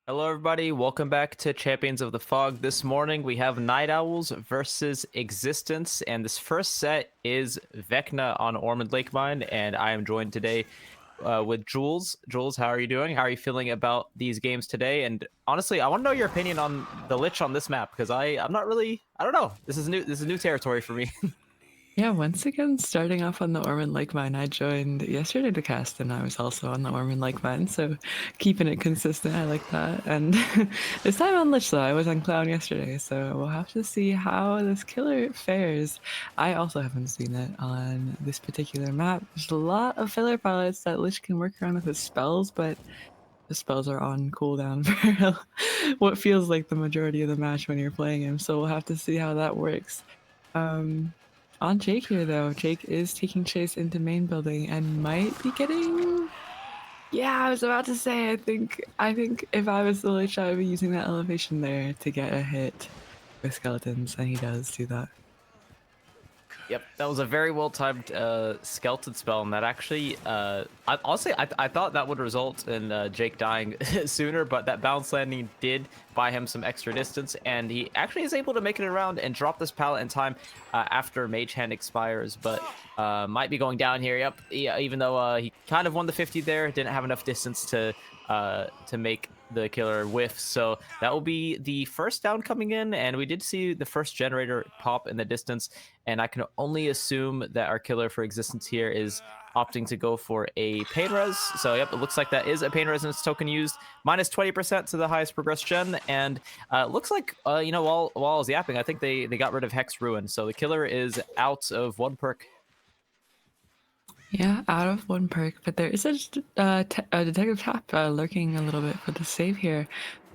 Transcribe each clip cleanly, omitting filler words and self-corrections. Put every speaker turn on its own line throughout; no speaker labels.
Hello, everybody. Welcome back to Champions of the Fog. This morning we have Night Owls versus Existence, and this first set is Vecna on Orman Lake Mine, and I am joined today with Jules. Jules, how are you doing? How are you feeling about these games today? And honestly, I want to know your opinion on the Lich on this map because I'm not really. I don't know. This is new. This is new territory for me.
Yeah, once again, starting off on the Orman Lake mine, I joined yesterday to cast, and I was also on the Orman Lake mine, so keeping it consistent, I like that. And this time on Lich, though, I was on Clown yesterday, so we'll have to see how this killer fares. I also haven't seen it on this particular map. There's a lot of filler pilots that Lich can work around with his spells, but the spells are on cooldown for what feels like the majority of the match when you're playing him, so we'll have to see how that works. Um, on Jake here though, Jake is taking chase into main building and might be getting. Yeah, I was about to say. I think if I was the Lich, I would be using that elevation there to get a hit with skeletons, and he does do that.
Yep, that was a very well timed skeleton spell, and that actually, honestly, I thought that would result in Jake dying sooner, but that bounce landing did buy him some extra distance, and he actually is able to make it around and drop this pallet in time after Mage Hand expires, but might be going down here. Yep, yeah, even though he kind of won the 50 there, didn't have enough distance to make the killer whiff. So that will be the first down coming in, and we did see the first generator pop in the distance, and I can only assume that our killer for Existence here is opting to go for a pain res. So yep, it looks like that is a pain resonance token used, minus 20% to the highest progressed gen, and looks like while I was yapping, I think they got rid of Hex Ruin, so the killer is out of one perk.
Yeah, out of one perk, but there is a detective tap lurking a little bit for the save here.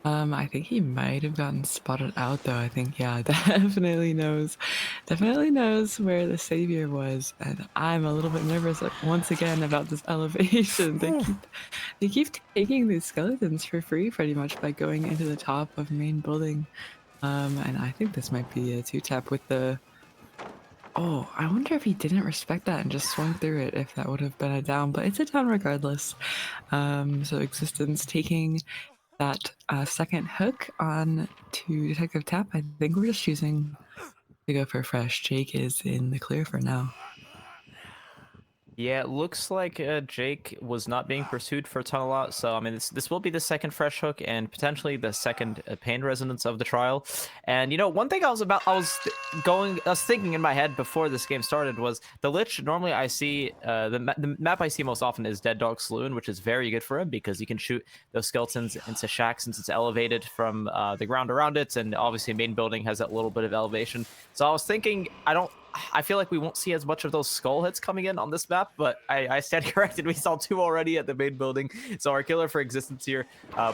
I think he might have gotten spotted out though. I think yeah, definitely knows where the savior was, and I'm a little bit nervous once again about this elevation. They keep taking these skeletons for free pretty much by going into the top of main building. And I think this might be a two tap with the. Oh, I wonder if he didn't respect that and just swung through it, if that would have been a down, but it's a down regardless. So Existence taking that second hook on to Detective Tap. I think we're just choosing to go for fresh. Jake is in the clear for now.
Yeah, it looks like Jake was not being pursued for a ton a lot. So, I mean, this will be the second fresh hook and potentially the second pain resonance of the trial. And, one thing I was thinking in my head before this game started was the Lich, normally I see, the map I see most often is Dead Dog Saloon, which is very good for him because you can shoot those skeletons into Shack since it's elevated from the ground around it. And obviously main building has that little bit of elevation. So I was thinking, I feel like we won't see as much of those skull hits coming in on this map, but I stand corrected. We saw two already at the main building. So our killer for Existence here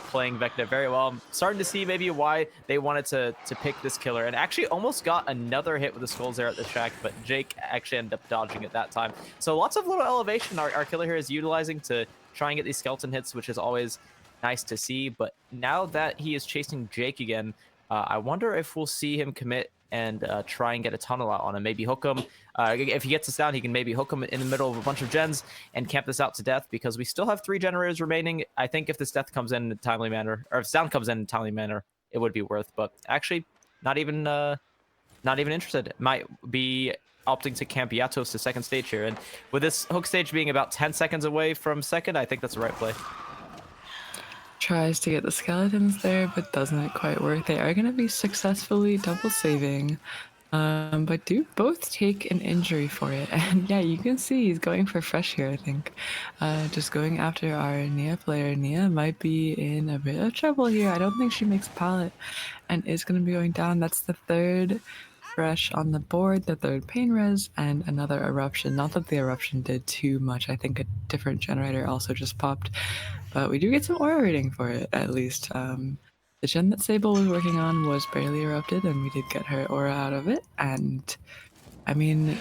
playing Vecna very well. I'm starting to see maybe why they wanted to pick this killer, and actually almost got another hit with the skulls there at the shack, but Jake actually ended up dodging it that time. So lots of little elevation our killer here is utilizing to try and get these skeleton hits, which is always nice to see. But now that he is chasing Jake again, I wonder if we'll see him commit and try and get a tunnel out on him. Maybe hook him. If he gets us down, he can maybe hook him in the middle of a bunch of gens and camp this out to death because we still have 3 generators remaining. I think if this death comes in a timely manner, or if sound comes in a timely manner, it would be worth. But actually, not even interested. Might be opting to camp Yatos to second stage here. And with this hook stage being about 10 seconds away from second, I think that's the right play.
Tries to get the skeletons there, but doesn't quite work. They are going to be successfully double saving, but do both take an injury for it. And yeah, you can see he's going for fresh here, I think. Just going after our Nia player. Nia might be in a bit of trouble here. I don't think she makes pallet and is going to be going down. That's the third fresh on the board, the third pain res, and another eruption. Not that the eruption did too much. I think a different generator also just popped, but we do get some aura rating for it at least. The gen that Sable was working on was barely erupted, and we did get her aura out of it. And I mean,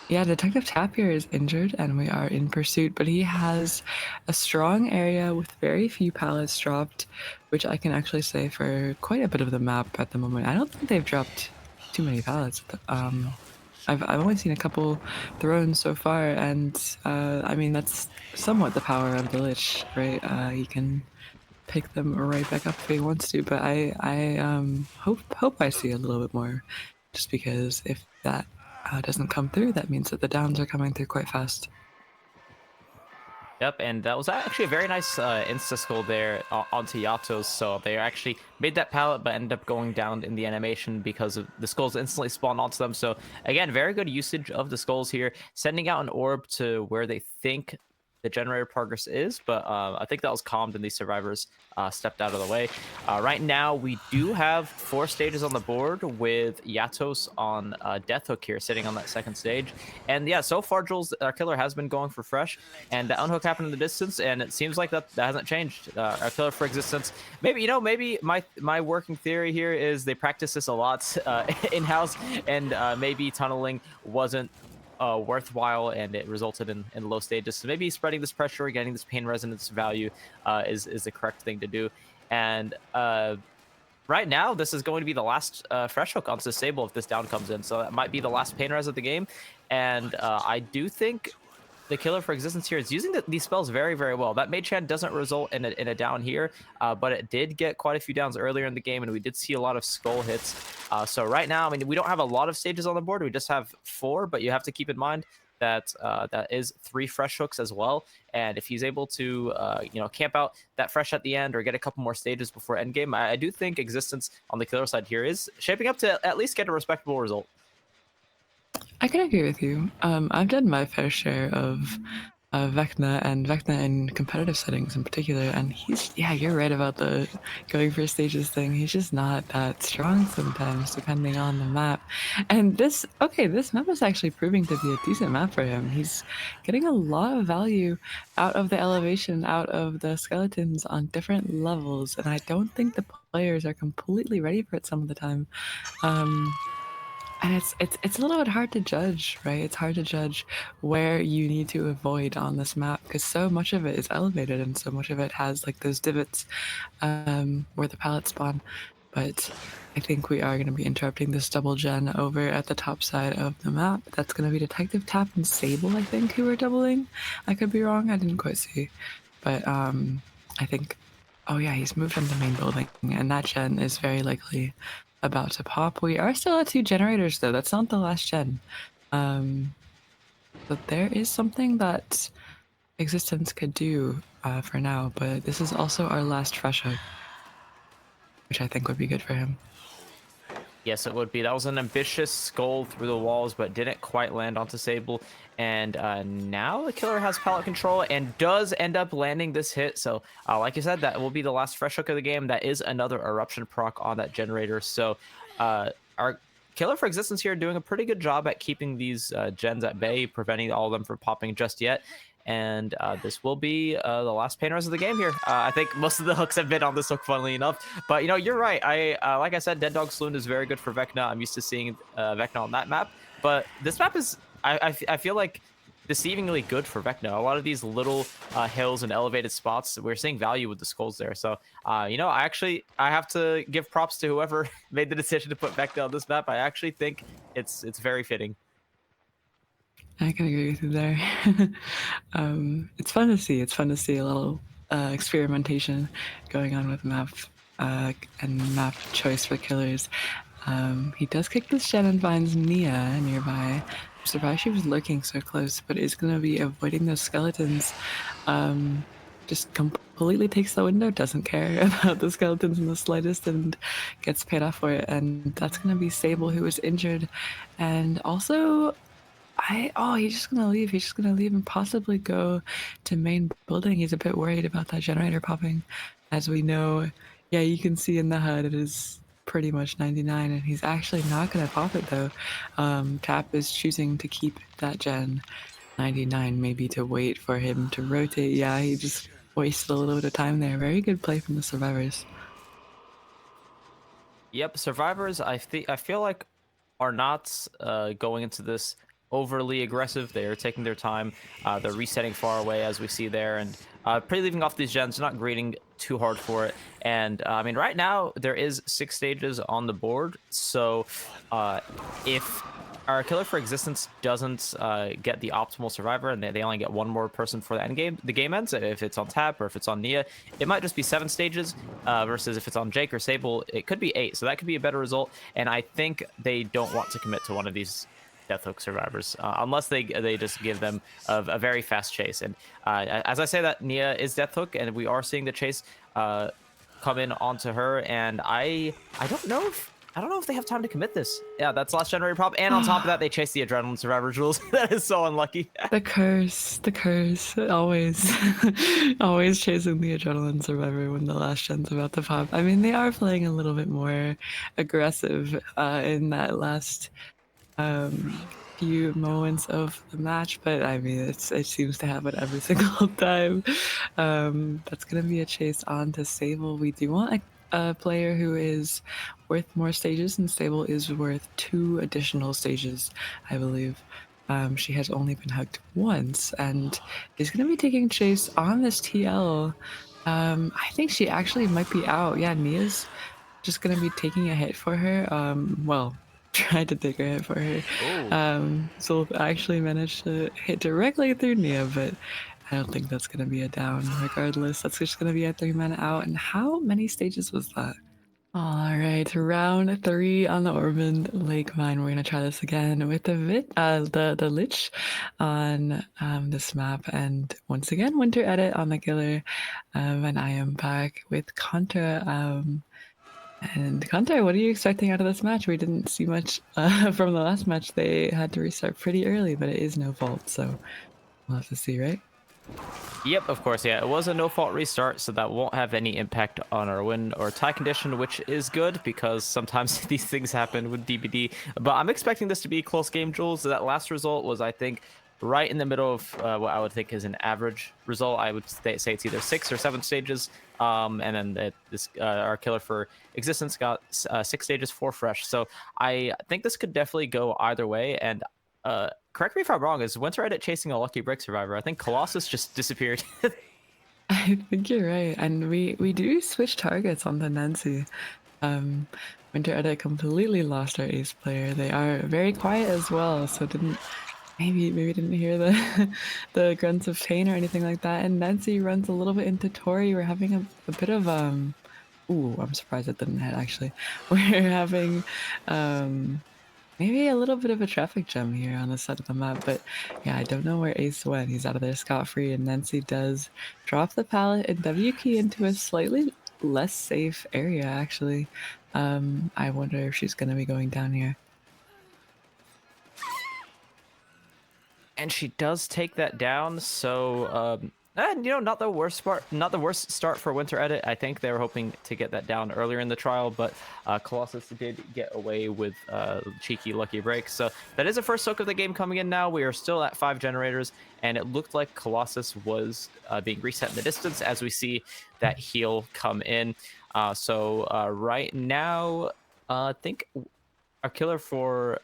yeah, Detective Tap here is injured, and we are in pursuit, but he has a strong area with very few pallets dropped, which I can actually say for quite a bit of the map at the moment. I don't think they've dropped too many pallets. I've only seen a couple thrown so far, and I mean that's somewhat the power of the Lich, right? He can pick them right back up if he wants to. But I hope I see a little bit more, just because if that doesn't come through, that means that the downs are coming through quite fast.
Yep, and that was actually a very nice insta skull there onto Yatos. So they actually made that pallet, but ended up going down in the animation because of the skulls instantly spawned onto them. So again, very good usage of the skulls here, sending out an orb to where they think the generator progress is. But I think that was calmed and these survivors stepped out of the way. Right now, we do have 4 stages on the board with Yatos on Death Hook here, sitting on that second stage. And yeah, so far, Jules, our killer has been going for fresh, and the unhook happened in the distance, and it seems like that hasn't changed. Our killer for existence. Maybe maybe my working theory here is they practice this a lot in house, and maybe tunneling wasn't worthwhile, and it resulted in low stages. So maybe spreading this pressure, getting this pain resonance value is the correct thing to do. And right now, this is going to be the last fresh hook onto Sable if this down comes in. So that might be the last pain res of the game. And I do think the killer for existence here is using these spells very, very well. That Mage Hand doesn't result in a down here, but it did get quite a few downs earlier in the game, and we did see a lot of skull hits. So right now, I mean, we don't have a lot of stages on the board. We just have 4, but you have to keep in mind that that is 3 fresh hooks as well. And if he's able to, camp out that fresh at the end or get a couple more stages before endgame, I do think existence on the killer side here is shaping up to at least get a respectable result.
I can agree with you. I've done my fair share of Vecna and Vecna in competitive settings in particular, and yeah, you're right about the going for stages thing. He's just not that strong sometimes, depending on the map. And this map is actually proving to be a decent map for him. He's getting a lot of value out of the elevation, out of the skeletons on different levels, and I don't think the players are completely ready for it some of the time. And it's a little bit hard to judge, right? It's hard to judge where you need to avoid on this map because so much of it is elevated and so much of it has like those divots where the pallets spawn. But I think we are going to be interrupting this double gen over at the top side of the map. That's going to be Detective Tap and Sable, I think, who are doubling. I could be wrong. I didn't quite see. But I think, oh yeah, he's moved from the main building, and that gen is very likely about to pop. We are still at 2 generators though. That's not the last gen. But there is something that existence could do for now, but this is also our last fresh hook, which I think would be good for him.
Yes, it would be. That was an ambitious skull through the walls, but didn't quite land onto Sable. And now the killer has pallet control and does end up landing this hit. So, like you said, that will be the last fresh hook of the game. That is another eruption proc on that generator. So, our killer for existence here doing a pretty good job at keeping these gens at bay, preventing all of them from popping just yet. And this will be the last pain res of the game here. I think most of the hooks have been on this hook, funnily enough. But you're right. Like I said, Dead Dog Saloon is very good for Vecna. I'm used to seeing Vecna on that map, but this map is I feel like deceivingly good for Vecna. A lot of these little hills and elevated spots, we're seeing value with the skulls there. So I have to give props to whoever made the decision to put Vecna on this map. I actually think it's very fitting.
I can agree with you there. It's fun to see. It's fun to see a little experimentation going on with map and map choice for killers. He does kick this gen and finds Nia nearby. I'm surprised she was lurking so close, but is going to be avoiding those skeletons. Just completely takes the window, doesn't care about the skeletons in the slightest, and gets paid off for it. And that's going to be Sable, who is injured. And also, he's just gonna leave. He's just gonna leave and possibly go to main building. He's a bit worried about that generator popping. As we know, yeah, you can see in the HUD it is pretty much 99, and he's actually not gonna pop it though. Tap is choosing to keep that gen 99, maybe to wait for him to rotate. Yeah, he just wasted a little bit of time there. Very good play from the survivors.
Yep, survivors. I feel like are not going into this overly aggressive. They are taking their time. They're resetting far away, as we see there, and pretty leaving off these gens, not greeting too hard for it. And I mean, right now there is 6 stages on the board. So if our killer for existence doesn't get the optimal survivor, and they only get one more person for the end game. The game ends if it's on tap or if it's on Nia. It might just be 7 stages versus if it's on Jake or Sable, it could be 8. So that could be a better result. And I think they don't want to commit to one of these Death Hook survivors unless they just give them a very fast chase. And as I say that, Nia is Death Hook, and we are seeing the chase come in onto her. And I don't know if they have time to commit this. Yeah, that's last generator prop. And on top of that, they chase the adrenaline survivor, Jules. That is so unlucky.
The curse, always, always chasing the adrenaline survivor when the last gen's about to pop. I mean, they are playing a little bit more aggressive in that last few moments of the match, but I mean, it seems to happen every single time. That's gonna be a chase on to Sable. We do want a player who is worth more stages, and Sable is worth 2 additional stages, I believe. She has only been hugged once and is going to be taking chase on this TL. I think she actually might be out. Yeah, Nia's just going to be taking a hit for her. Well, tried to take a hit for her. So actually managed to hit directly through Nia, but I don't think that's going to be a down regardless. That's just going to be a 3-man out. And how many stages was that? All right, round 3 on the Orman Lake Mine. We're gonna try this again with the Lich on this map, and once again Winter Edit on the killer. And I am back with Contra. And Contra, what are you expecting out of this match? We didn't see much from the last match. They had to restart pretty early, but it is no fault, so we'll have to see, right?
Yep, of course, yeah. It was a no-fault restart, so that won't have any impact on our win or tie condition, which is good because sometimes these things happen with DBD. But I'm expecting this to be a close game, Jules. That last result was, I think, right in the middle of what I would think is an average result. I would say it's either 6 or 7 stages, and then our killer for existence got 6 stages, 4 fresh. So I think this could definitely go either way, and correct me if I'm wrong, is Winter Edit chasing a lucky break survivor? I think Colossus just disappeared.
I think you're right, and we do switch targets on the Nancy. Winter Edit completely lost our ace player. They are very quiet as well, so maybe didn't hear the the grunts of pain or anything like that. And Nancy runs a little bit into Tori. We're having a bit of ooh, I'm surprised it didn't hit actually. We're having maybe a little bit of a traffic jam here on this side of the map, but yeah, I don't know where Ace went. He's out of there scot-free, and Nancy does drop the pallet and W key into a slightly less safe area, actually. I wonder if she's going to be going down here.
And she does take that down, so and not the worst start for Winter Edit. I think they were hoping to get that down earlier in the trial, but Colossus did get away with cheeky lucky break. So that is the first soak of the game coming in now. We are still at 5 generators, and it looked like Colossus was being reset in the distance as we see that heal come in. So right now, I think our killer for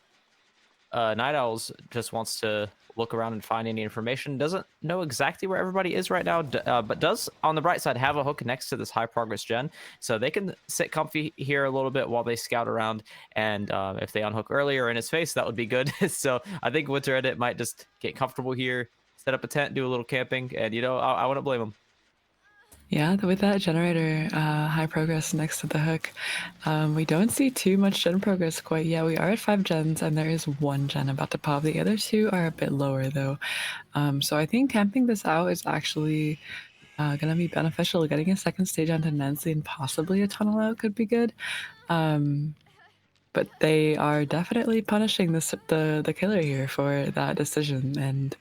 Night Owls just wants to look around and find any information. Doesn't know exactly where everybody is right now, but does on the bright side have a hook next to this high progress gen, so they can sit comfy here a little bit while they scout around. And if they unhook earlier in his face, that would be good. So I think Winter Edit might just get comfortable here, set up a tent, do a little camping, and I wouldn't blame them.
Yeah, with that generator high progress next to the hook, we don't see too much gen progress quite yet. We are at 5 gens, and there is 1 gen about to pop. The other 2 are a bit lower, though. So I think camping this out is actually going to be beneficial. Getting a second stage onto Nancy and possibly a tunnel out could be good. But they are definitely punishing the killer here for that decision. And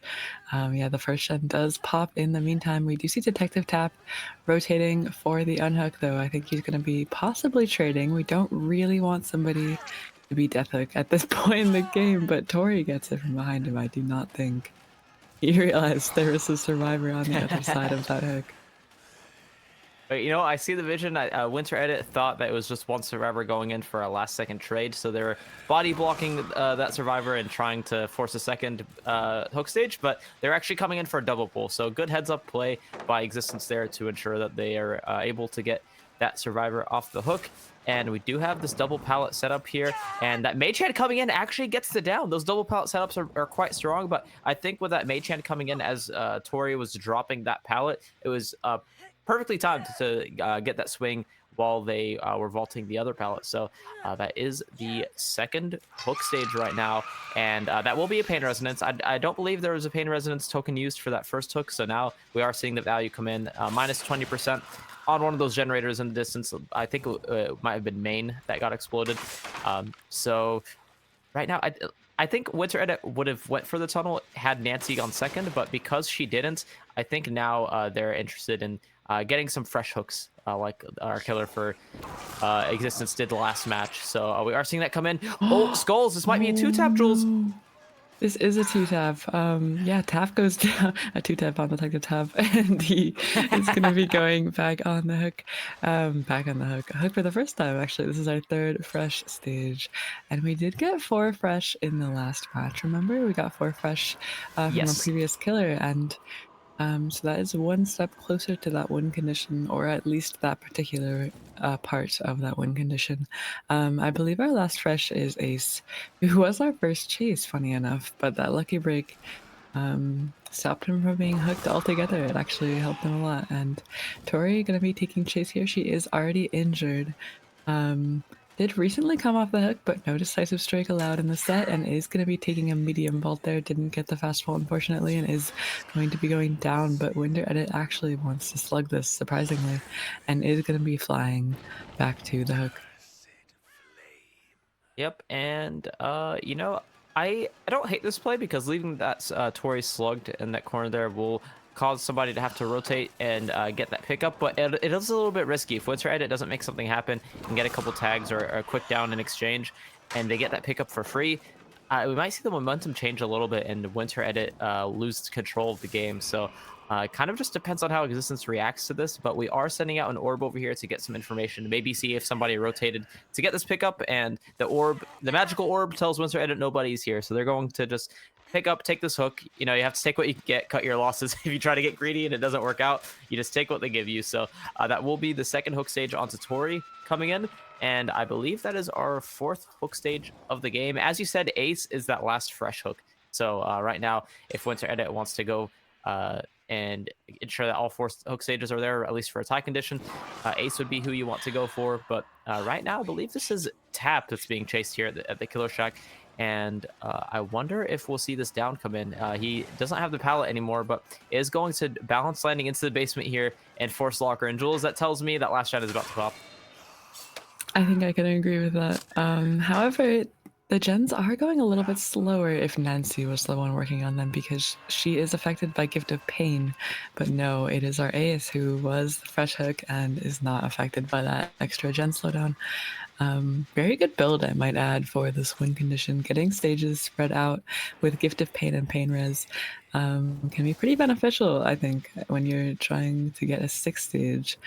yeah, the first gen does pop in the meantime. We do see Detective Tap rotating for the unhook, though. I think he's going to be possibly trading. We don't really want somebody to be Death Hook at this point in the game, but Tori gets it from behind him. I do not think he realized there was a survivor on the other side of that hook.
But I see the vision. Winter Edit thought that it was just one survivor going in for a last-second trade, so they're body blocking that survivor and trying to force a second hook stage, but they're actually coming in for a double pull. So good heads-up play by Existence there to ensure that they are able to get that survivor off the hook. And we do have this double pallet setup here, and that mage hand coming in actually gets the down. Those double pallet setups are quite strong, but I think with that mage hand coming in as Tori was dropping that pallet, it was perfectly timed to get that swing while they were vaulting the other pallet. So that is the second hook stage right now, and that will be a pain resonance. I don't believe there was a pain resonance token used for that first hook, so now we are seeing the value come in minus 20% on one of those generators in the distance. I think it might have been main that got exploded. So right now, I think Winter Edit would have went for the tunnel had Nancy gone second, but because she didn't, I think now they're interested in getting some fresh hooks like our killer for Existence did the last match. So we are seeing that come in. Oh, Skulls, this might be a two-tap, Jules.
no. This is a two-tap. Yeah, tap goes down. A two-tap on detective tap, and he is going to be going back on the hook. Back on the hook. A hook for the first time, actually. This is our third fresh stage. And we did get 4 fresh in the last match. Remember? We got 4 fresh from
Yes.
a previous killer, and so that is one step closer to that win condition, or at least that particular part of that win condition. I believe our last fresh is Ace, who was our first chase, funny enough, but that lucky break stopped him from being hooked altogether. It actually helped him a lot. And Tori gonna be taking chase here. She is already injured. Did recently come off the hook, but no decisive strike allowed in the set, and is going to be taking a medium vault there. Didn't get the fast vault, unfortunately, and is going to be going down. But Winter Edit actually wants to slug this, surprisingly, and is going to be flying back to the hook.
Yep, and you know, I don't hate this play because leaving that Tori slugged in that corner there will cause somebody to have to rotate and get that pickup, but it is a little bit risky. If Winter Edit doesn't make something happen and get a couple tags or a quick down in exchange, and they get that pickup for free, we might see the momentum change a little bit and Winter Edit lose control of the game. So it kind of just depends on how Existence reacts to this, but we are sending out an orb over here to get some information, to maybe see if somebody rotated to get this pickup, and the magical orb tells Winter Edit nobody's here, so they're going to just pick up, take this hook. You know, you have to take what you can get, cut your losses. If you try to get greedy and it doesn't work out, you just take what they give you. So that will be the second hook stage onto Tori coming in, and I believe that is our 4th hook stage of the game. As you said, Ace is that last fresh hook. So right now, if Winter Edit wants to go and ensure that all 4 hook stages are there, at least for a tie condition, Ace would be who you want to go for. But right now, I believe this is Tap that's being chased here at the Killer Shack. And I wonder if we'll see this down come in. He doesn't have the pallet anymore, but is going to balance landing into the basement here and force locker. And Jules, that tells me that last shot is about to pop.
I think I can agree with that. However, the gens are going a little bit slower if Nancy was the one working on them, because she is affected by Gift of Pain. But no, it is our Ace who was the fresh hook and is not affected by that extra gen slowdown. Very good build, I might add, for this win condition. Getting stages spread out with Gift of Pain and Pain Res can be pretty beneficial, I think, when you're trying to get a 6th stage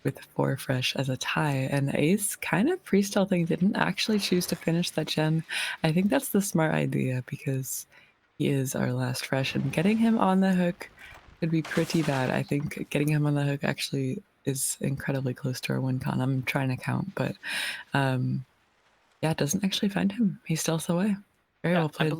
with 4 fresh as a tie. And Ace, kind of pre-stealthing, didn't actually choose to finish that gen. I think that's the smart idea, because he is our last fresh, and getting him on the hook could be pretty bad. I think getting him on the hook actually is incredibly close to our win con. I'm trying to count, but yeah, it doesn't actually find him. He's stealth away. Very well played.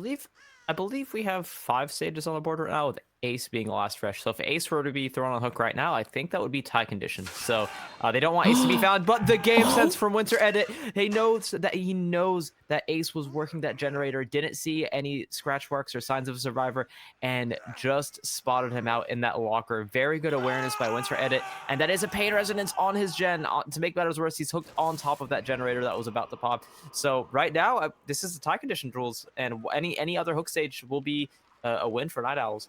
I believe we have 5 stages on the board right now, with Ace being the last fresh. So if Ace were to be thrown on the hook right now, I think that would be tie condition. So they don't want Ace to be found, but the game sense from Winter Edit, he knows that Ace was working that generator, didn't see any scratch marks or signs of a survivor, and just spotted him out in that locker. Very good awareness by Winter Edit, and that is a pain resonance on his gen. To make matters worse, he's hooked on top of that generator that was about to pop. So right now, this is the tie condition rules, and any other hook stage will be a win for Night Owls.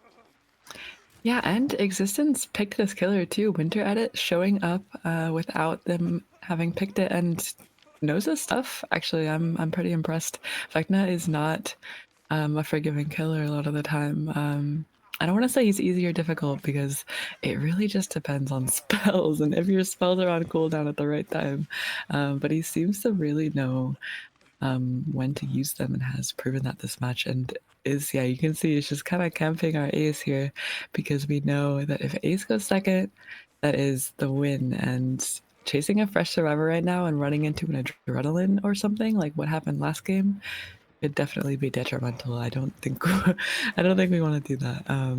Yeah, and Existence picked this killer too. Winter Edit showing up without them having picked it, and knows his stuff. Actually, I'm pretty impressed. Vecna is not a forgiving killer a lot of the time. I don't want to say he's easy or difficult, because it really just depends on spells and if your spells are on cooldown at the right time. But he seems to really know when to use them, and has proven that this match. And is, yeah, you can see it's just kind of camping our Ace here, because we know that if Ace goes second, that is the win. And chasing a fresh survivor right now and running into an adrenaline or something like what happened last game could definitely be detrimental. I don't think I don't think we want to do that.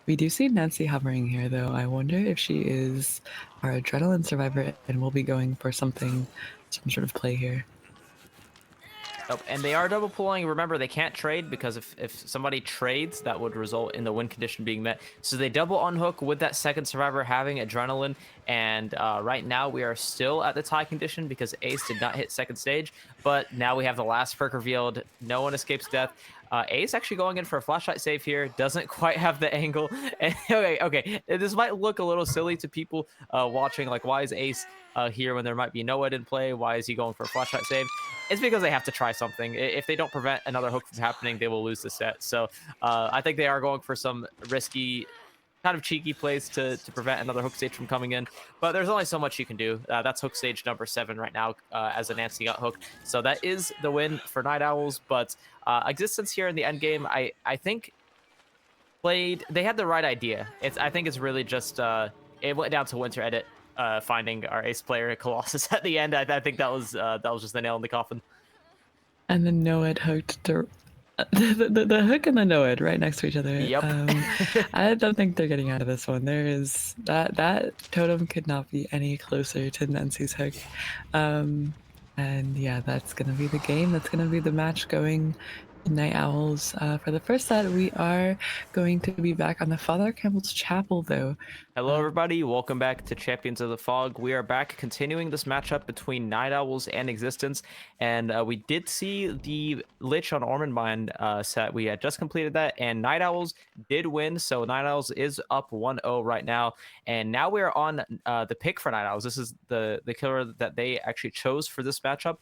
We do see Nancy hovering here though. I wonder if she is our adrenaline survivor and we'll be going for something, some sort of play here.
Oh, and they are double pulling. Remember, they can't trade because if somebody trades, that would result in the win condition being met. So they double unhook with that second survivor having adrenaline. And right now we are still at the tie condition because Ace did not hit second stage. But now we have the last perk revealed. No one escapes death. Ace actually going in for a flashlight save here. Doesn't quite have the angle. And, okay. This might look a little silly to people watching. Like, why is Ace here when there might be Noah in play? Why is he going for a flashlight save? It's because they have to try something. If they don't prevent another hook from happening, they will lose the set. So I think they are going for some risky, kind of cheeky plays to prevent another hook stage from coming in. But there's only so much you can do. That's hook stage number 7 right now as a Nancy got hooked. So that is the win for Night Owls. But Existence here in the end game, I think they had the right idea. I think it's really just it went down to Winter Edit finding our ace player Colossus at the end. I think that was just the nail in the coffin.
And the Noed hooked the hook and the Noed right next to each other.
Yep.
I don't think they're getting out of this one. There is that totem could not be any closer to Nancy's hook. And yeah, that's gonna be the game. That's gonna be the match going to Night Owls. For the first set, we are going to be back on the Father Campbell's Chapel, though.
Hello, everybody. Welcome back to Champions of the Fog. We are back continuing this matchup between Night Owls and Existence. And we did see the Lich on Orman Mine set. We had just completed that, and Night Owls did win. So Night Owls is up 1-0 right now. And now we're on the pick for Night Owls. This is the killer that they actually chose for this matchup.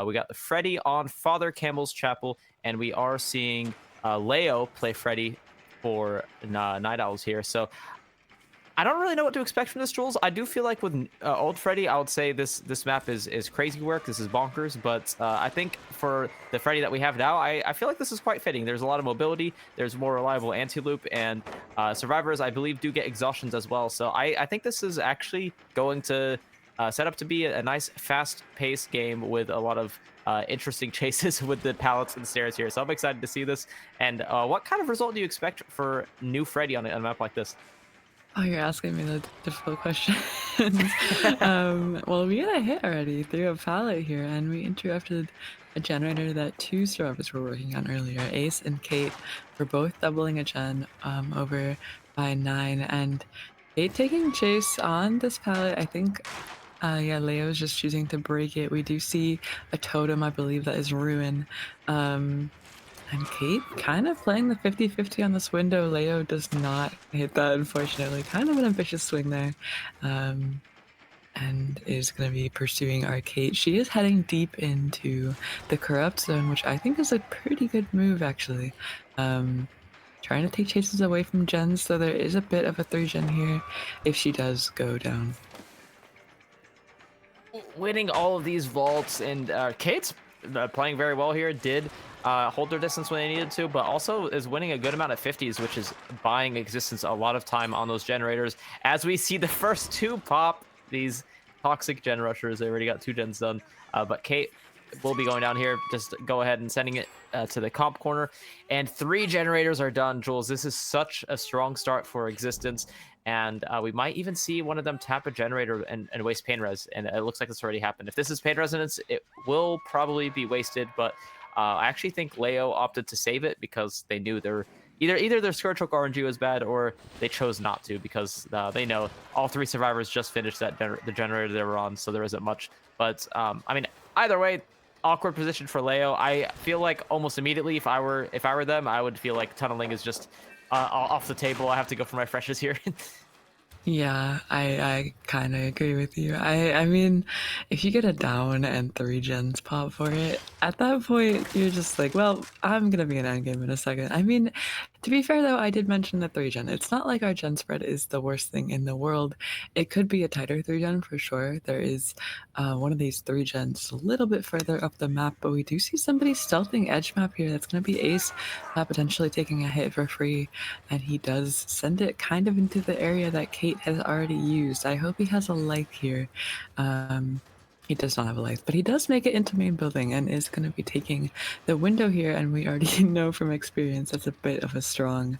We got the Freddy on Father Campbell's Chapel, and we are seeing Leo play Freddy for Night Owls here. So I don't really know what to expect from this, Jules. I do feel like with old Freddy, I would say this map is crazy work. This is bonkers. But I think for the Freddy that we have now, I feel like this is quite fitting. There's a lot of mobility. There's more reliable anti-loop. And survivors, I believe, do get exhaustions as well. So I think this is actually going to set up to be a nice, fast-paced game with a lot of interesting chases with the pallets and stairs here. So I'm excited to see this. And what kind of result do you expect for new Freddy on a map like this?
Oh, you're asking me the difficult questions. Well, we got a hit already through a pallet here, and we interrupted a generator that 2 survivors were working on earlier. Ace and Kate were both doubling a gen over by 9, and Kate taking chase on this pallet. I think, yeah, Leo's just choosing to break it. We do see a totem, I believe, that is Ruin. And Kate kind of playing the 50-50 on this window. Leo does not hit that, unfortunately. Kind of an ambitious swing there. And is going to be pursuing our Kate. She is heading deep into the corrupt zone, which I think is a pretty good move, actually. Trying to take chases away from gens, so there is a bit of a 3-gen here if she does go down.
Winning all of these vaults, and Kate's playing very well here. Did hold their distance when they needed to, but also is winning a good amount of 50s, which is buying Existence a lot of time on those generators. As we see the first 2 pop, these toxic gen rushers. They already got 2 gens done, but Kate will be going down here. Just go ahead and sending it to the comp corner, and 3 generators are done. Jules, this is such a strong start for Existence, and we might even see one of them tap a generator and waste pain res, and it looks like it's already happened. If this is pain resonance, it will probably be wasted, but I actually think Leo opted to save it because they knew they're either their Scourge Hook RNG was bad, or they chose not to because they know all 3 survivors just finished the generator they were on, so there isn't much. But I mean, either way, awkward position for Leo. I feel like almost immediately, if I were them, I would feel like tunneling is just off the table. I have to go for my freshes here.
Yeah, I kind of agree with you. I mean, if you get a down and 3 gens pop for it, at that point, you're just like, well, I'm going to be an endgame in a second. I mean, to be fair, though, I did mention the 3-gen. It's not like our gen spread is the worst thing in the world. It could be a tighter 3-gen for sure. There is one of these 3-gens a little bit further up the map, but we do see somebody stealthing edge map here. That's going to be Ace, potentially taking a hit for free, and he does send it kind of into the area that Kate Kate has already used. I hope he has a light here. He does not have a light, but he does make it into main building and is going to be taking the window here. And we already know from experience that's a bit of a strong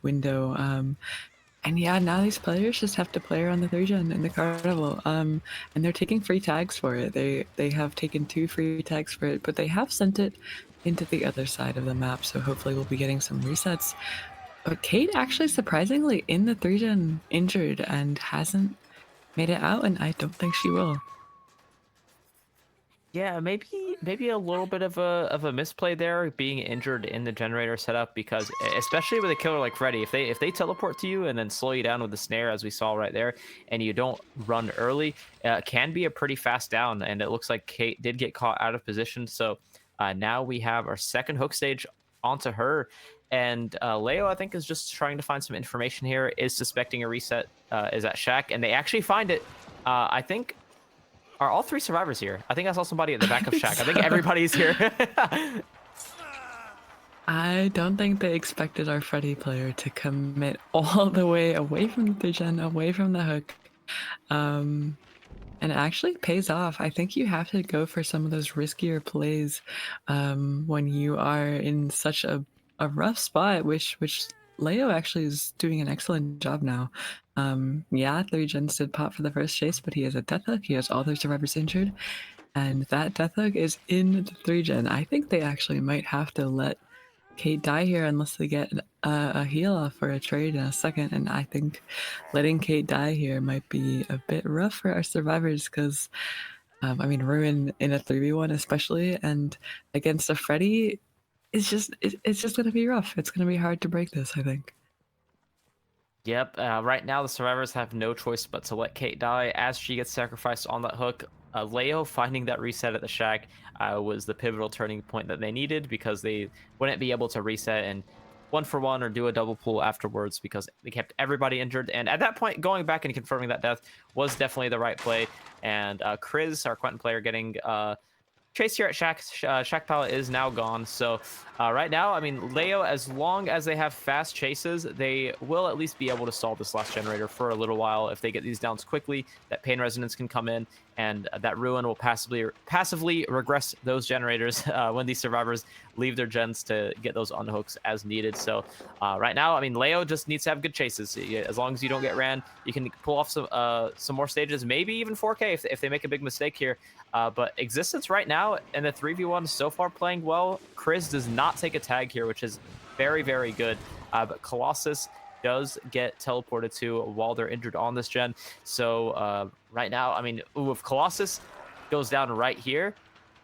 window. And yeah, now these players just have to play around the 3-gen in the carnival. And they're taking free tags for it. They have taken 2 free tags for it, but they have sent it into the other side of the map. So hopefully we'll be getting some resets. But Kate actually surprisingly in the 3-gen injured and hasn't made it out, and I don't think she will.
Yeah, maybe a little bit of a misplay there, being injured in the generator setup, because especially with a killer like Freddy, if they teleport to you and then slow you down with the snare, as we saw right there, and you don't run early, can be a pretty fast down. And it looks like Kate did get caught out of position, so now we have our second hook stage onto her. And Leo, I think, is just trying to find some information here, is suspecting a reset is at Shack, and they actually find it. I think, are all 3 survivors here? I think I saw somebody at the back of Shack. I think everybody's here.
I don't think they expected our Freddy player to commit all the way away from the 3-gen, away from the hook. And it actually pays off. I think you have to go for some of those riskier plays when you are in such a rough spot, which Leo actually is doing an excellent job now. Yeah, 3-gens did pop for the first chase, but he has a death hook. He has all their survivors injured, and that death hook is in the 3-gen. I think they actually might have to let Kate die here unless they get a heal off for a trade in a second. And I think letting Kate die here might be a bit rough for our survivors because, I mean, Ruin in a 3v1 especially, and against a Freddy, it's just going to be rough. It's going to be hard to break this, I think.
Yep. Right now, the survivors have no choice but to let Kate die as she gets sacrificed on that hook. Leo finding that reset at the Shack was the pivotal turning point that they needed, because they wouldn't be able to reset and 1-for-1 or do a double pull afterwards, because they kept everybody injured. And at that point, going back and confirming that death was definitely the right play. And Chris, our Quentin player, getting chase here at Shack. Shack pallet is now gone. So right now, I mean, Leo, as long as they have fast chases, they will at least be able to solve this last generator for a little while. If they get these downs quickly, that pain resonance can come in, and that ruin will passively regress those generators when these survivors leave their gens to get those unhooks as needed. So right now, I mean, Leo just needs to have good chases. As long as you don't get ran, you can pull off some more stages, maybe even 4K if they make a big mistake here. But Existence right now in the 3v1 so far playing well. Chris does not take a tag here, which is very, very good. But Colossus does get teleported to while they're injured on this gen. So right now, I mean, if Colossus goes down right here,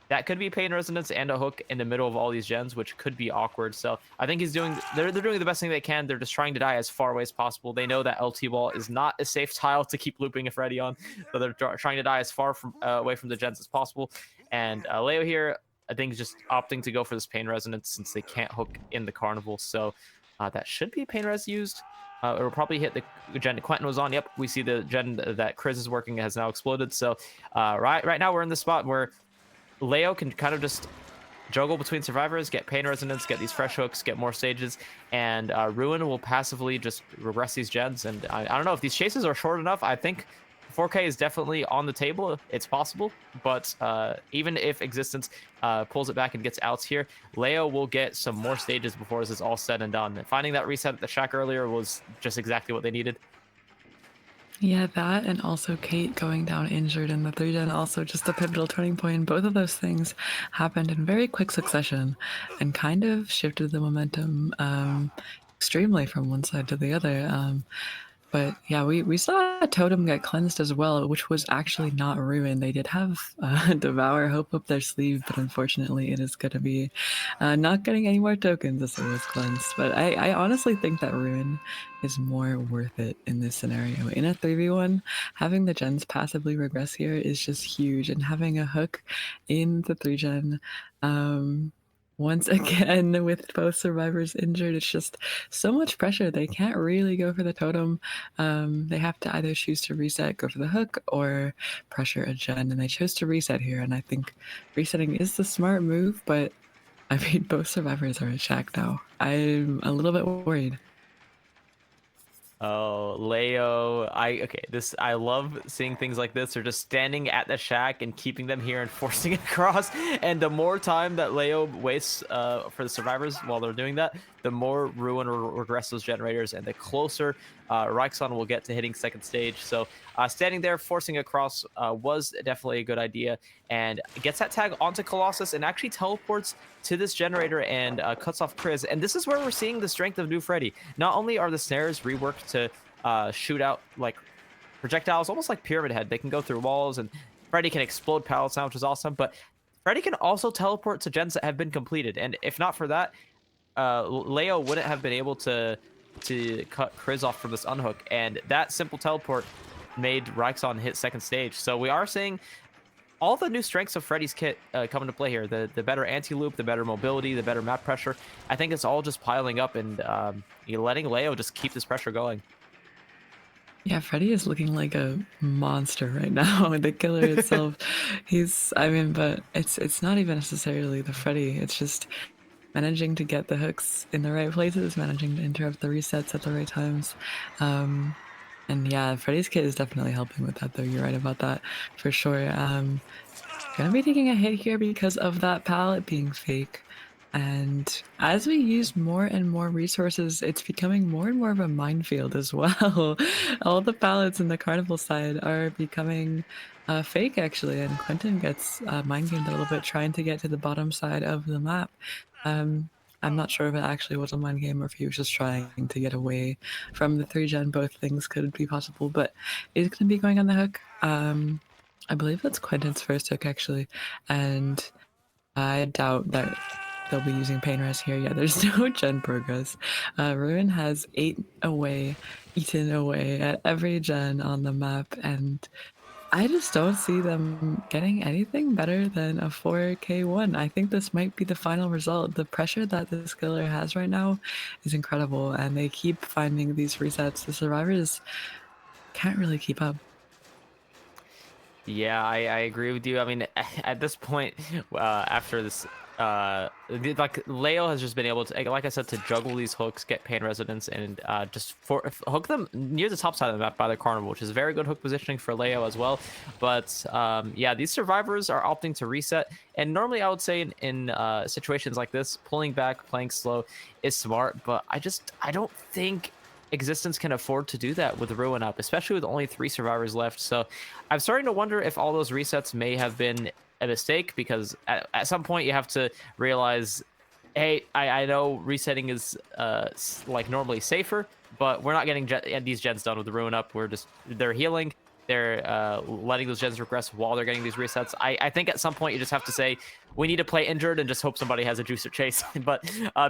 that could be pain resonance and a hook in the middle of all these gens, which could be awkward. So I think they're doing the best thing they can. They're just trying to die as far away as possible. They know that LT wall is not a safe tile to keep looping a Freddy on, so they're trying to die as far from away from the gens as possible. And Leo here, I think, is just opting to go for this pain resonance since they can't hook in the carnival. So that should be pain res used. It will probably hit the gen Quentin was on. Yep, we see the gen that Chris is working has now exploded. So right now we're in the spot where Leo can kind of just juggle between survivors, get pain resonance, get these fresh hooks, get more stages, and Ruin will passively just regress these gens. And I don't know if these chases are short enough. I think 4K is definitely on the table. It's possible, but even if Existence pulls it back and gets outs here, Leo will get some more stages before this is all said and done. And finding that reset at the Shack earlier was just exactly what they needed.
Yeah, that and also Kate going down injured in the 3-gen, also just a pivotal turning point. Both of those things happened in very quick succession and kind of shifted the momentum extremely from one side to the other. But yeah, we saw a totem get cleansed as well, which was actually not Ruin. They did have Devour Hope up their sleeve, but unfortunately it is going to be not getting any more tokens as it was cleansed. But I honestly think that Ruin is more worth it in this scenario. In a 3v1, having the gens passively regress here is just huge, and having a hook in the 3-gen, once again, with both survivors injured, it's just so much pressure. They can't really go for the totem. They have to either choose to reset, go for the hook, or pressure a gen. And they chose to reset here. And I think resetting is the smart move, but I mean, both survivors are at Shack now. I'm a little bit worried.
Oh, Leo. I love seeing things like this. They're just standing at the shack and keeping them here and forcing it across. And the more time that Leo wastes for the survivors while they're doing that, the more ruin will regress those generators, and the closer Ryxon will get to hitting second stage. So standing there, forcing across was definitely a good idea, and gets that tag onto Colossus and actually teleports to this generator and cuts off Chris. And this is where we're seeing the strength of new Freddy. Not only are the snares reworked to shoot out like projectiles, almost like Pyramid Head. They can go through walls, and Freddy can explode pallets now, which is awesome. But Freddy can also teleport to gens that have been completed. And if not for that, Leo wouldn't have been able to cut Chris off from this unhook. And that simple teleport made Ryxon hit second stage. So we are seeing all the new strengths of Freddy's kit come into play here. The better anti-loop, the better mobility, the better map pressure. I think it's all just piling up, and you're letting Leo just keep this pressure going.
Yeah, Freddy is looking like a monster right now. The killer itself, I mean, but it's not even necessarily the Freddy. It's just managing to get the hooks in the right places, managing to interrupt the resets at the right times. And yeah, Freddy's kit is definitely helping with that, though. You're right about that for sure. Gonna be taking a hit here because of that pallet being fake. And as we use more and more resources, it's becoming more and more of a minefield as well. All the pallets in the carnival side are becoming fake, actually, and Quentin gets mind gamed a little bit trying to get to the bottom side of the map. Um, I'm not sure if it actually was a mind game or if he was just trying to get away from the 3-gen. Both things could be possible, but he's going to be going on the hook. I believe that's Quentin's first hook, actually, and I doubt that they'll be using pain res here. Yeah, there's no gen progress. Ruin has eaten away at every gen on the map, and I just don't see them getting anything better than a 4K1. I think this might be the final result. The pressure that this killer has right now is incredible, and they keep finding these resets. The survivors can't really keep up.
Yeah, I agree with you. I mean, at this point, after this, like Leo has just been able to, like I said, to juggle these hooks, get pain resonance, and just hook them near the top side of the map by the carnival, which is very good hook positioning for Leo as well. But yeah, these survivors are opting to reset, and normally I would say in situations like this, pulling back, playing slow is smart. But I don't think Existence can afford to do that with Ruin up, especially with only 3 survivors left. So I'm starting to wonder if all those resets may have been a mistake, because at some point you have to realize, hey, I know resetting is like normally safer, but we're not getting these gens done with the Ruin up. They're healing. They're letting those gens regress while they're getting these resets. I think at some point you just have to say, we need to play injured and just hope somebody has a juicer chase. But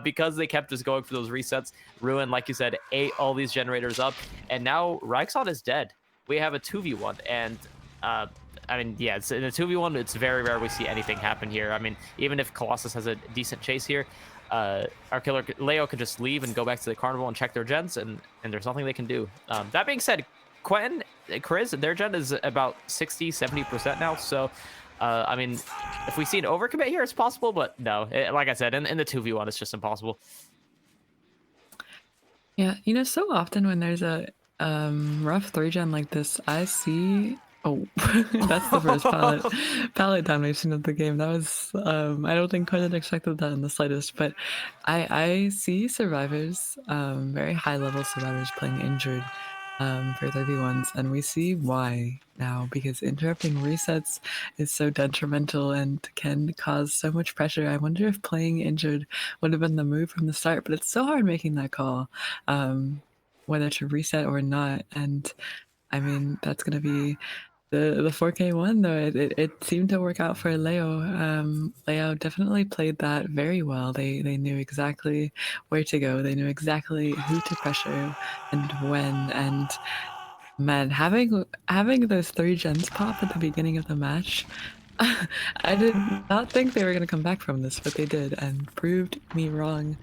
because they kept us going for those resets, Ruin, like you said, ate all these generators up, and now Ryxon is dead. We have a 2v1, and I mean, yeah, in a 2v1, it's very rare we see anything happen here. I mean, even if Colossus has a decent chase here, our killer Leo could just leave and go back to the carnival and check their gens, and there's nothing they can do. That being said, Quentin, Chris, their gen is about 60-70% now. So, I mean, if we see an overcommit here, it's possible, but no, like I said, in the 2v1, it's just impossible.
Yeah, you know, so often when there's a rough 3-gen like this, I see. Oh, that's the first palette domination of the game. That was I don't think Quentin expected that in the slightest, but I see survivors, very high level survivors playing injured for 3v1s, and we see why now, because interrupting resets is so detrimental and can cause so much pressure. I wonder if playing injured would have been the move from the start, but it's so hard making that call, whether to reset or not. And I mean, that's going to be the 4K1, though. It seemed to work out for Leo. Leo definitely played that very well. They knew exactly where to go. They knew exactly who to pressure and when. And man, having those 3 gens pop at the beginning of the match, I did not think they were gonna come back from this, but they did, and proved me wrong.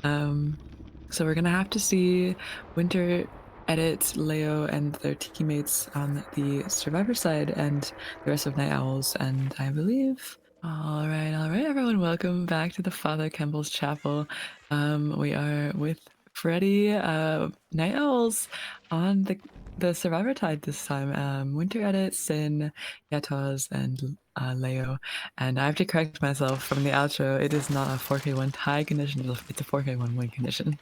So we're gonna have to see Winter edit Leo and their teammates on the survivor side and the rest of Night Owls, and I believe. All right, everyone, welcome back to the Father Campbell's Chapel. We are with Freddy, Night Owls on the Survivor tide this time. Winter Edit, Sin, Yatos, and Leo. And I have to correct myself from the outro. It is not a 4K1 tie condition. It's a 4K1 win condition.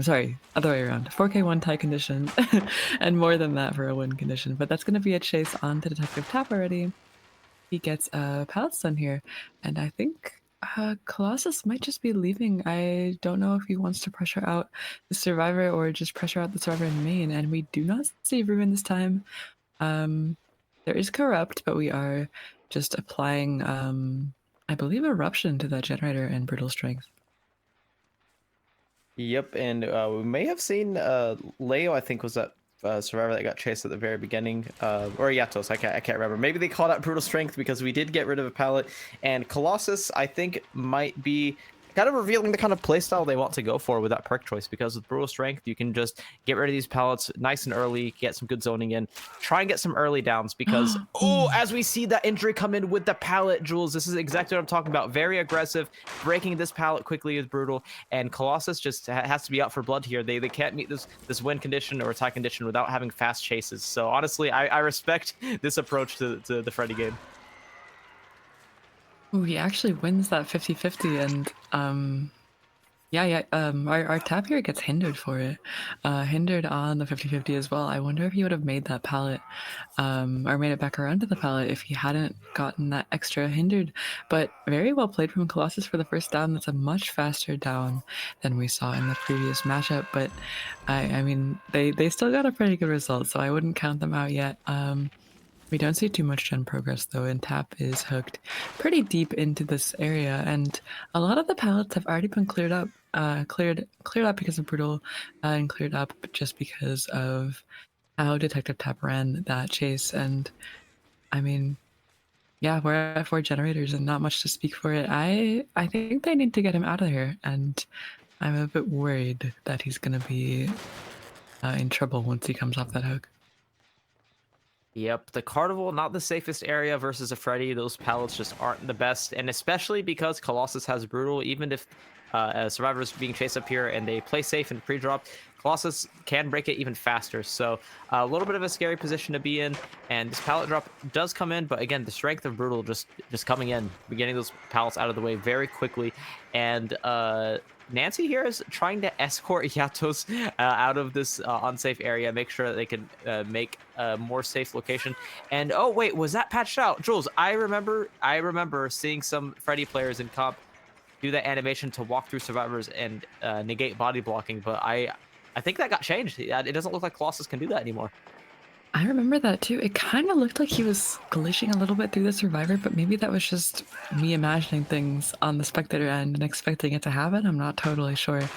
Sorry, other way around. 4K1 tie condition, and more than that for a win condition. But that's going to be a chase on to Detective Tap already. He gets a pallet stun here, and I think Colossus might just be leaving. I don't know if he wants to pressure out the survivor or just pressure out the survivor in main, and we do not see Ruben this time. There is corrupt, but we are just applying, I believe, eruption to that generator and brutal strength.
Yep, and we may have seen Leo, I think, was that survivor that got chased at the very beginning, or Yatos, I can't remember. Maybe they called out brutal strength because we did get rid of a pallet, and Colossus, I think, might be kind of revealing the kind of playstyle they want to go for with that perk choice, because with brutal strength you can just get rid of these pallets nice and early, get some good zoning in, try and get some early downs, because as we see that injury come in with the pallet, Jules, this is exactly what I'm talking about. Very aggressive, breaking this pallet quickly is brutal, and Colossus just has to be out for blood here. They can't meet this win condition or attack condition without having fast chases. So honestly, I respect this approach to the Freddy game.
Ooh, he actually wins that 50-50, and our tap here gets hindered for it. Hindered on the 50-50 as well. I wonder if he would have made that pallet, or made it back around to the pallet if he hadn't gotten that extra hindered. But very well played from Colossus for the first down. That's a much faster down than we saw in the previous matchup, but I mean, they still got a pretty good result, so I wouldn't count them out yet. We don't see too much gen progress though, and Tap is hooked pretty deep into this area, and a lot of the pallets have already been cleared up, cleared up because of brutal, and cleared up just because of how Detective Tap ran that chase. And I mean, yeah, we're at 4 generators and not much to speak for it. I think they need to get him out of here, and I'm a bit worried that he's gonna be in trouble once he comes off that hook.
Yep, the Carnival, not the safest area versus a Freddy. Those pallets just aren't the best, and especially because Colossus has Brutal, even if a Survivor is being chased up here and they play safe and pre-drop, Colossus can break it even faster. So a little bit of a scary position to be in, and this pallet drop does come in, but again, the strength of Brutal just coming in, getting those pallets out of the way very quickly, and Nancy here is trying to escort Yatos out of this unsafe area, make sure that they can make a more safe location. And oh wait, was that patched out? Jules, I remember seeing some Freddy players in comp do that animation to walk through survivors and negate body blocking, but I think that got changed. It doesn't look like Colossus can do that anymore.
I remember that too. It kind of looked like he was glitching a little bit through the survivor, but maybe that was just me imagining things on the spectator end and expecting it to happen. I'm not totally sure.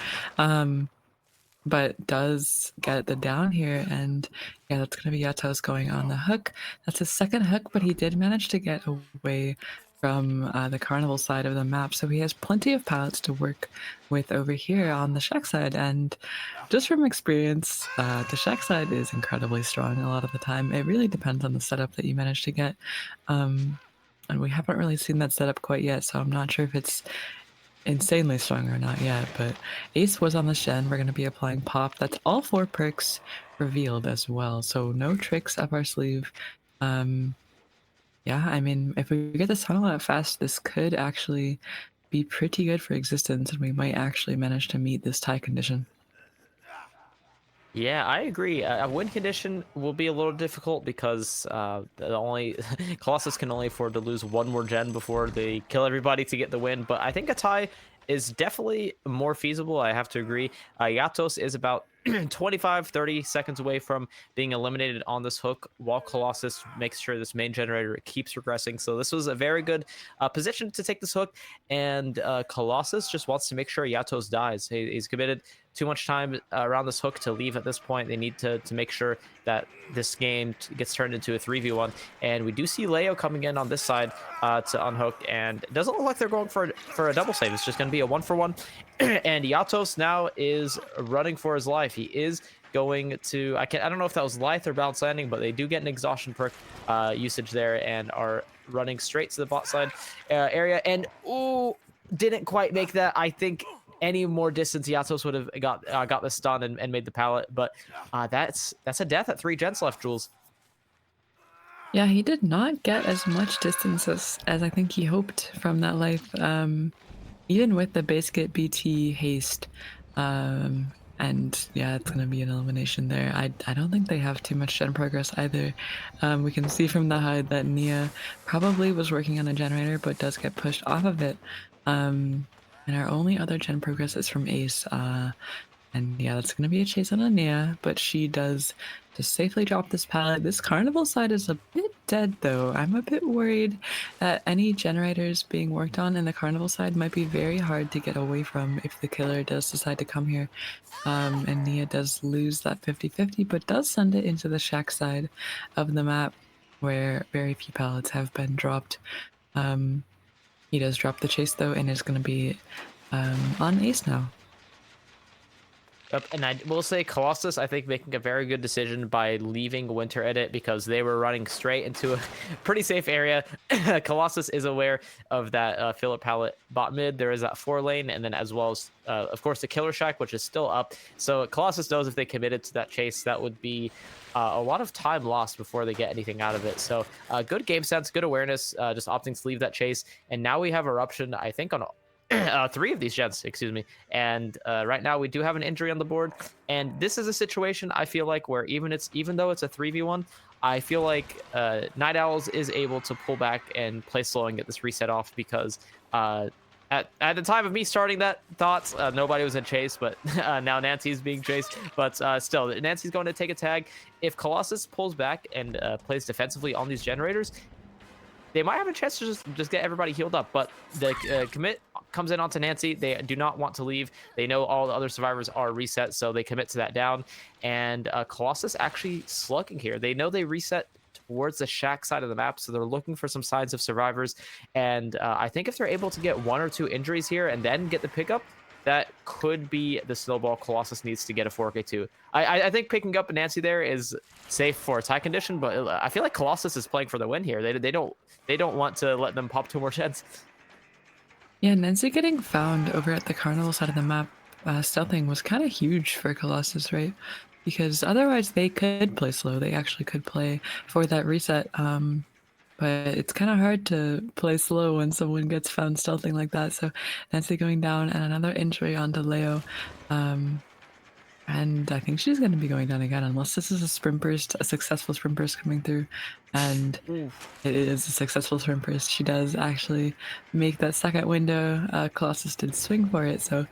But does get the down here, and yeah, that's gonna be Yatos going on the hook. That's his second hook, but he did manage to get away from the carnival side of the map, so he has plenty of pallets to work with over here on the shack side. And just from experience, the shack side is incredibly strong a lot of the time. It really depends on the setup that you manage to get, and we haven't really seen that setup quite yet, so I'm not sure if it's insanely strong or not yet. But Ace was on the Shen. We're going to be applying Pop. That's all 4 perks revealed as well, so no tricks up our sleeve. Yeah, I mean, if we get this tunnel out fast, this could actually be pretty good for existence, and we might actually manage to meet this tie condition.
Yeah, I agree. A win condition will be a little difficult because the only Colossus can only afford to lose one more gen before they kill everybody to get the win. But I think a tie is definitely more feasible. I have to agree. Yatos is about 25-30 seconds away from being eliminated on this hook, while Colossus makes sure this main generator keeps regressing. So this was a very good position to take this hook, and Colossus just wants to make sure Yatos dies. He's committed too much time around this hook to leave at this point. They need to make sure that this game gets turned into a 3v1, and we do see Leo coming in on this side to unhook, and it doesn't look like they're going for a double save. It's just going to be a 1-for-1. And Yatos now is running for his life. He is going to, I don't know if that was Lithe or Bounce Landing, but they do get an exhaustion perk usage there and are running straight to the bot side area. And ooh, didn't quite make that. I think any more distance, Yatos would have got the stun and made the pallet. But that's a death at 3 gens left, Jules.
Yeah, he did not get as much distance as I think he hoped from that life. Even with the basic BT haste, and yeah, it's gonna be an elimination there. I don't think they have too much gen progress either. We can see from the HUD that Nia probably was working on a generator, but does get pushed off of it. And our only other gen progress is from Ace. And yeah, that's gonna be a chase on Nia, but she does just safely drop this pallet. This carnival side is a bit dead though. I'm a bit worried that any generators being worked on in the carnival side might be very hard to get away from if the killer does decide to come here. And Nia does lose that 50-50, but does send it into the shack side of the map where very few pallets have been dropped. He does drop the chase though, and is gonna be on Ace now.
Yep, and I will say Colossus, I think, making a very good decision by leaving Winter Edit because they were running straight into a pretty safe area. Colossus is aware of that filler pallet bot mid. There is that 4 lane, and then as well as, of course, the Killer Shack, which is still up. So Colossus knows if they committed to that chase, that would be a lot of time lost before they get anything out of it. So good game sense, good awareness, just opting to leave that chase. And now we have Eruption, I think, on 3 of these gens, excuse me. And right now we do have an injury on the board, and this is a situation I feel like where even though it's a 3v1, I feel like Night Owls is able to pull back and play slow and get this reset off because at the time of me starting that thoughts, nobody was in chase, but now Nancy's being chased. But still, Nancy's going to take a tag. If Colossus pulls back and plays defensively on these generators, they might have a chance to just get everybody healed up, but the commit comes in onto Nancy. They do not want to leave. They know all the other survivors are reset, so they commit to that down. And Colossus actually slugging here. They know they reset towards the shack side of the map, so they're looking for some signs of survivors. And I think if they're able to get 1 or 2 injuries here and then get the pickup, that could be the snowball Colossus needs to get a 4K2. I think picking up Nancy there is safe for a tie condition, but I feel like Colossus is playing for the win here. They don't want to let them pop 2 more sheds.
Yeah, Nancy getting found over at the carnival side of the map, stealthing was kind of huge for Colossus, right? Because otherwise they could play slow. They actually could play for that reset. But it's kind of hard to play slow when someone gets found stealthing like that. So Nancy going down and another injury onto Leo. And I think she's going to be going down again unless this is a sprint burst, a successful sprint burst coming through. And it is a successful sprint burst. She does actually make that second window. Colossus did swing for it. So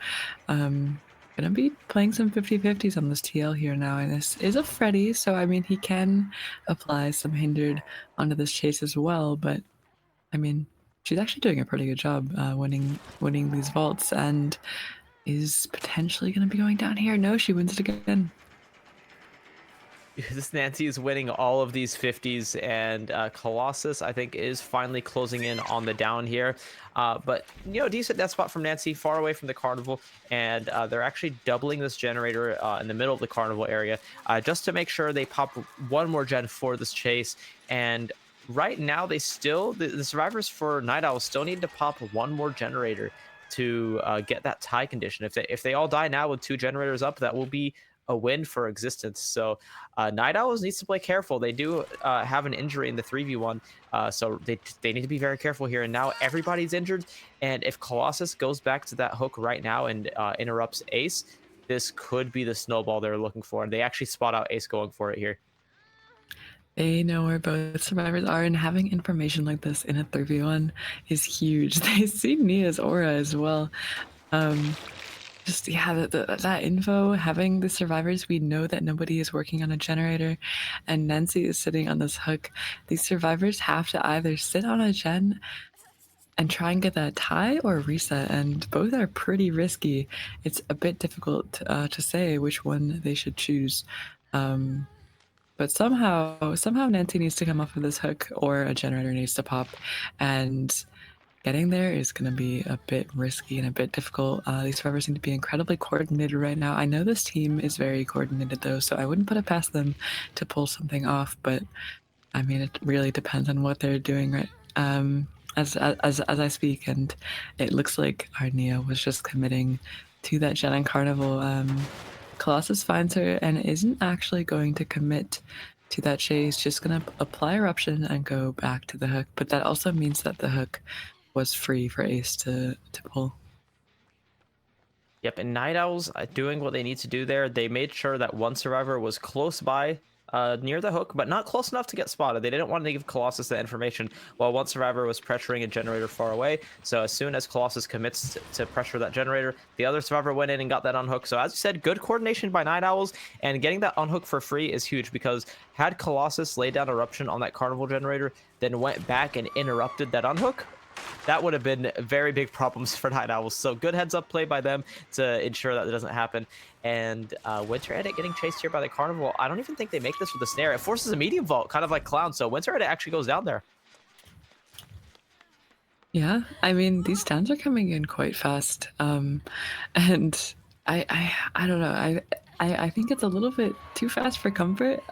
gonna be playing some 50-50s on this TL here now. And this is a Freddy. So, I mean, he can apply some hindered onto this chase as well. But, I mean, she's actually doing a pretty good job winning these vaults. And is potentially going to be going down here. No, she wins it again.
This Nancy is winning all of these 50s, and Colossus, I think, is finally closing in on the down here. But, you know, decent death spot from Nancy, far away from the carnival, and they're actually doubling this generator in the middle of the carnival area just to make sure they pop 1 more gen for this chase. And right now, they still, the survivors for Night Owl still need to pop 1 more generator to get that tie condition. If they all die now with 2 generators up, that will be a win for existence. So Night Owls needs to play careful. They do have an injury in the 3v1, so they need to be very careful here. And now everybody's injured, and if Colossus goes back to that hook right now and interrupts Ace, this could be the snowball they're looking for, and they actually spot out Ace going for it here.
They know where both survivors are, and having information like this in a 3v1 is huge. They see Nia's aura as well. Just, yeah, that info, having the survivors, we know that nobody is working on a generator, and Nancy is sitting on this hook. These survivors have to either sit on a gen and try and get that tie or reset, and both are pretty risky. It's a bit difficult to say which one they should choose. But somehow Nancy needs to come off of this hook, or a generator needs to pop, and getting there is going to be a bit risky and a bit difficult. These survivors seem to be incredibly coordinated right now. I know this team is very coordinated though, so I wouldn't put it past them to pull something off. But I mean, it really depends on what they're doing right as I speak, and it looks like Arnia was just committing to that Gen and Carnival, Colossus finds her and isn't actually going to commit to that chase, just gonna apply Eruption and go back to the hook. But that also means that the hook was free for Ace to pull.
Yep, and Night Owls doing what they need to do there. They made sure that one survivor was close by, near the hook, but not close enough to get spotted. They didn't want to give Colossus that information while one survivor was pressuring a generator far away. So as soon as Colossus commits to pressure that generator, the other survivor went in and got that unhook. So as you said, good coordination by Night Owls, and getting that unhook for free is huge, because had Colossus laid down Eruption on that Carnival generator, then went back and interrupted that unhook, that would have been very big problems for Night Owls. So good heads up play by them to ensure that doesn't happen. And Winter Edit getting chased here by the Carnival. I don't even think they make this with a snare. It forces a medium vault, kind of like Clown. So Winter Edit actually goes down there.
Yeah, I mean, these downs are coming in quite fast. And I don't know. I think it's a little bit too fast for comfort.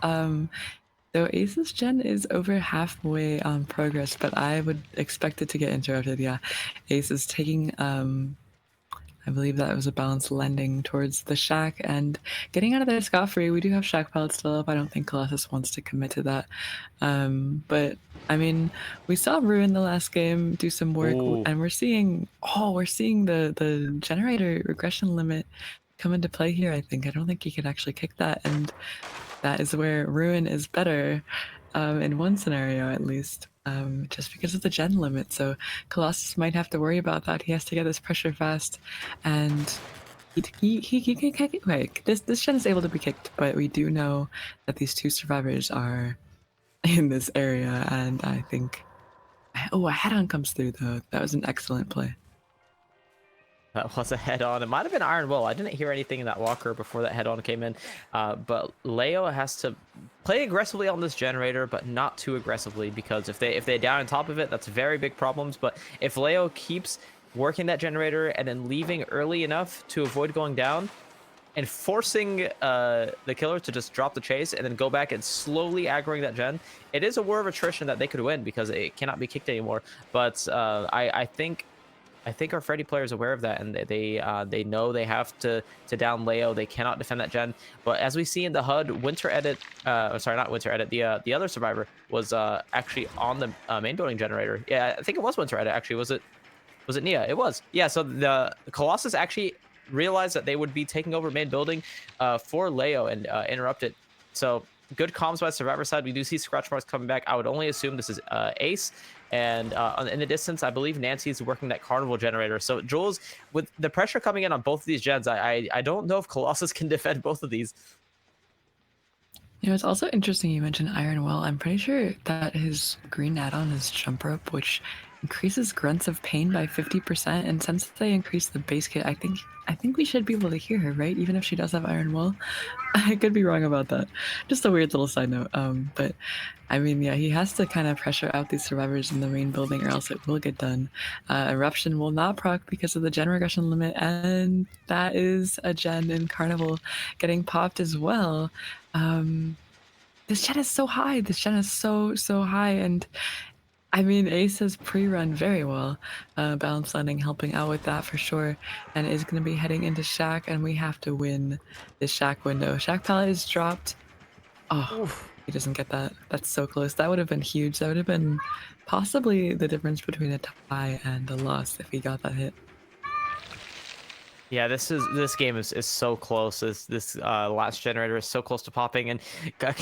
Though Ace's gen is over halfway on progress, but I would expect it to get interrupted. Yeah, Ace is taking, I believe that was a balanced landing towards the shack and getting out of there scot-free. We do have shack pallets still up. I don't think Colossus wants to commit to that. But I mean, we saw Ruin the last game do some work,
Ooh.
and we're seeing the generator regression limit come into play here. I don't think he could actually kick that, and that is where Ruin is better, in one scenario at least, just because of the gen limit. So Colossus might have to worry about that. He has to get this pressure fast, and he can kick it. Like this gen is able to be kicked, but we do know that these two survivors are in this area, and I think, oh, a head-on comes through though. That was an excellent play.
That was a head-on. It might have been Iron Will. I didn't hear anything in that walker before that head-on came in. But Leo has to play aggressively on this generator, but not too aggressively, because if they down on top of it, that's very big problems. But if Leo keeps working that generator and then leaving early enough to avoid going down, and forcing the killer to just drop the chase and then go back and slowly aggroing that gen, it is a war of attrition that they could win, because it cannot be kicked anymore. But I think our Freddy player is aware of that, and they know they have to down Leo. They cannot defend that gen. But as we see in the HUD, Winter Edit, sorry, not Winter Edit, the other survivor was actually on the main building generator. Yeah, I think it was Winter Edit actually. Was it Nia? It was. Yeah. So the Colossus actually realized that they would be taking over main building for Leo and interrupt it. So good comms by survivor side. We do see scratch marks coming back. I would only assume this is Ace. And in the distance, I believe Nancy's working that Carnival generator. So Jules, with the pressure coming in on both of these gens, I don't know if Colossus can defend both of these.
You know, it's also interesting you mentioned Iron Will. I'm pretty sure that his green add-on is Jump Rope, which increases grunts of pain by 50%. And since they increase the base kit, I think we should be able to hear her, right? Even if she does have Iron Will. I could be wrong about that. Just a weird little side note. But I mean, yeah, he has to kind of pressure out these survivors in the main building, or else it will get done. Eruption will not proc because of the gen regression limit, and that is a gen in Carnival getting popped as well. This gen is so high. This gen is so high, and I mean, Ace has pre-run very well. Balance landing helping out with that for sure, and is going to be heading into Shack, and we have to win this Shack window. Shack pallet is dropped. Oh,
Oof.
he doesn't get that. That's so close. That would have been huge. That would have been possibly the difference between a tie and a loss if he got that hit.
Yeah, this game is so close. This last generator is so close to popping, and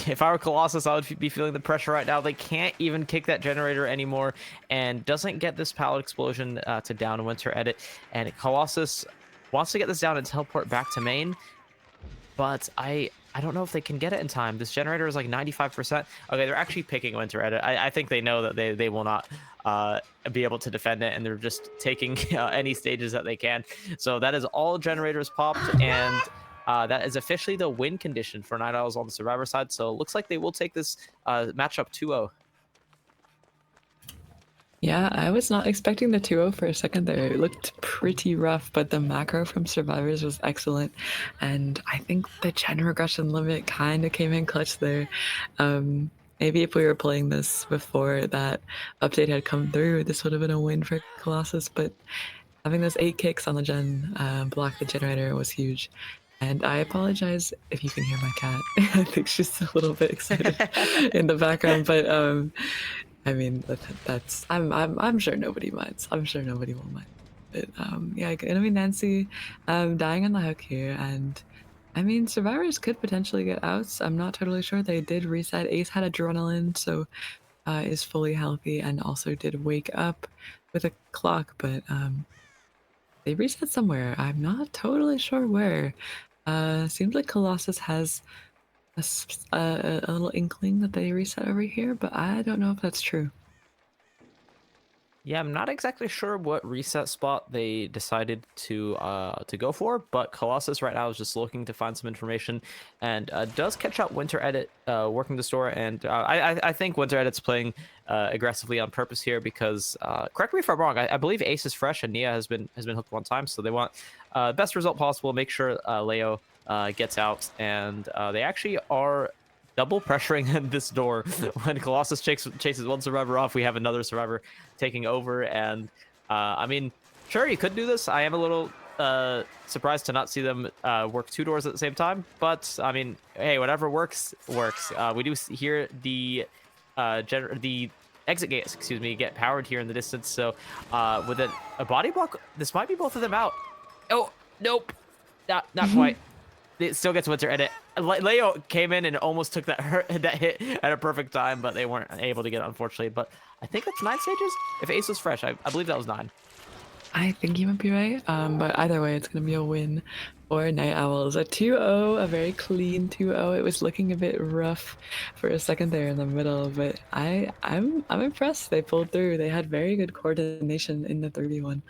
if I were Colossus, I would be feeling the pressure right now. They can't even kick that generator anymore, and doesn't get this pallet explosion to down Winter Edit. And Colossus wants to get this down and teleport back to main, but I don't know if they can get it in time. This generator is like 95%. Okay, they're actually picking Winter Edit. I think they know that they will not be able to defend it, and they're just taking any stages that they can. So that is all generators popped, and that is officially the win condition for Night Owls on the survivor side. So it looks like they will take this matchup 2-0.
Yeah, I was not expecting the 2-0 for a second there. It looked pretty rough, but the macro from survivors was excellent. And I think the gen regression limit kind of came in clutch there. Maybe if we were playing this before that update had come through, this would have been a win for Colossus, but Having those 8 kicks on the gen block the generator was huge. And I apologize if you can hear my cat. I think she's a little bit excited in the background, but I mean that's I'm sure nobody minds. I'm sure nobody will mind. But yeah, enemy Nancy dying on the hook here, and I mean survivors could potentially get outs. I'm not totally sure. They did reset. Ace had adrenaline, so is fully healthy, and also did wake up with a clock, but they reset somewhere. I'm not totally sure where. Seems like Colossus has a little inkling that they reset over here, but I don't know if that's true.
Yeah, I'm not exactly sure what reset spot they decided to go for, but Colossus right now is just looking to find some information, and does catch out Winter Edit working the store, and I think Winter Edit's playing aggressively on purpose here because correct me if I'm wrong, I believe Ace is fresh and Nia has been hooked one time, so they want best result possible, make sure Leo gets out, and they actually are double pressuring this door. When Colossus chases one survivor off, we have another survivor taking over, and I mean, sure, you could do this. I am a little surprised to not see them work two doors at the same time, but I mean, hey, whatever works works. We do hear the the exit gates, excuse me, get powered here in the distance, so with a body block, this might be both of them out. Oh, nope, not quite. It still gets Winter Edit. Leo came in and almost took that that hit at a perfect time, but they weren't able to get it, unfortunately. But I think that's 9 stages. If Ace was fresh, I believe that was 9.
I think you might be right, but either way, it's gonna be a win for Night Owls. A 2-0, a very clean 2-0. It was looking a bit rough for a second there in the middle, but I'm impressed. They pulled through. They had very good coordination in the 3v1.